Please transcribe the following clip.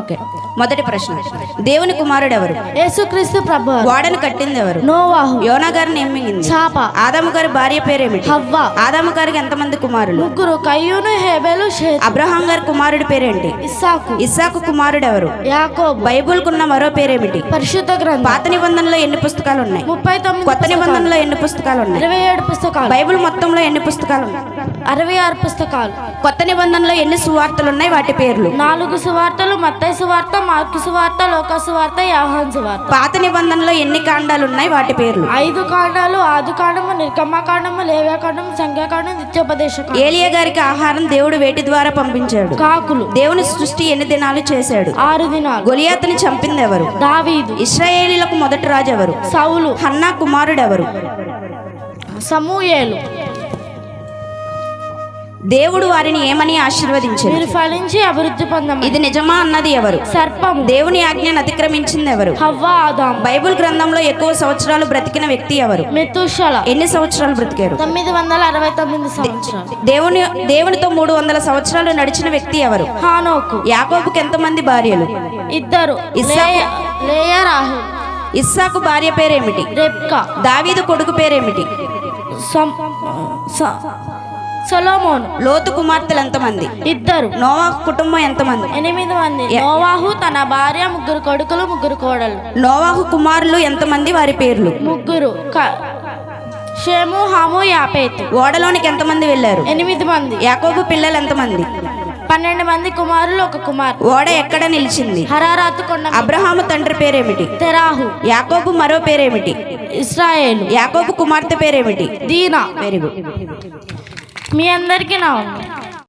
Okay, మొదటి ప్రశ్న, దేవుని కుమారుడు ఎవరు? యేసుక్రీస్తు ప్రభు. ఓడను కట్టింది ఎవరు? నోవాహు. యోనా గారిని ఏమింగింది? చాప. ఆదాము గారి భార్య పేరేమిటి? హవ్వ. ఆదాము గారికి ఎంతమంది కుమారులు? ముగ్గురు, కయ్యూను, హేబెలు, షేతు. అబ్రహాం గారి కుమారుడి పేరేంటి? ఇస్సాకు. ఇస్సాకు కుమారుడు ఎవరు? యాకోబు. బైబుల్ కున్న మరో పేరేమిటి? పరిశుద్ధ గ్రంథం. పాత నిబంధనలో ఎన్ని పుస్తకాలు ఉన్నాయి? 39. కొత్త నిబంధనలో ఎన్ని పుస్తకాలు ఉన్నాయి? 27 పుస్తకాలు. బైబిల్ మొత్తంలో ఎన్ని పుస్తకాలు ఉన్నాయి? 66 పుస్తకాలు. కొత్త నిబంధనలో ఎన్ని సువార్తలు ఉన్నాయి? వాటి పేర్లు? 4 సువార్తలు: మత్తయి సువార్త, మార్కు సువార్త, లోకా సువార్త, యోహాను సువార్త. పాత నిబంధనలో ఎన్ని కాండాలు ఉన్నాయి? వాటి పేర్లు? 5 కాండాలు: ఆదికాండము, నిర్గమకాండము, లేవ్యకాండము, సంఖ్యాకాండం, నిత్యోపదేశకాండం. ఏలియా గారికి ఆహారం దేవుడు వేటి ద్వారా పంపించాడు? కాకులు. దేవుని సృష్టి ఎన్ని దినాలు చేశాడు? 6 దినాలు. గొలియాతుని చంపింది ఎవరు? దావీదు. ఇశ్రాయేలీలకు మొదటి రాజు ఎవరు? సౌలు. హన్నా కుమారుడు ఎవరు? సమూయేలు. దేవుడు వారిని ఏమని ఆశీర్వదించాడు? మీరు ఫలించి అభివృద్ధి పొందమని. ఇది నిజమా అన్నది ఎవరు? సర్పము. దేవుని ఆజ్ఞను అతిక్రమించింది ఎవరు? హవ్వ, ఆదాము. బైబిల్ గ్రంథంలో ఎక్కువ సంవత్సరాలు బ్రతికిన వ్యక్తి ఎవరు? మెతూషల. ఎన్ని సంవత్సరాలు బ్రతికారు? 969 సంవత్సరాలు. దేవునితో 300 సంవత్సరాలు నడిచిన వ్యక్తి ఎవరు? హానోకు. యాకోబుకి ఎంతమంది భార్యలు? 2. లేయా, రాహేలు. ఇస్సాకు భార్య పేరేమిటి? రెబ్కా. దావీదు కొడుకు పేరేమిటి? సొలొమోను. లోతు కుమార్తెలు ఎంతమంది? 2. నోవాహు కుటుంబం ఎంతమంది? 8 మంది. నోవాహు, తన భార్య, 3 కొడుకులు, 3 కోడళ్ళు. నోవాహు కుమారులు ఎంతమంది? వారి పేర్లు? 3. షేము, హాము, యాపేతు. ఓడలోనికి ఎంతమంది వెళ్ళారు? 8 మంది. యాకోబు పిల్లలు ఎంతమంది? 12 మంది కుమారులు, 1 కుమార్తె. ఓడ ఎక్కడ నిలిచింది? హరారాతు కొండ. అబ్రహాము తండ్రి పేరేమిటి? తెరాహు. యాకోబు మరో పేరేమిటి? ఇశ్రాయేలు. యాకోబు కుమార్తె పేరేమిటి? దీనా. Very good. మీ అందరికీ నా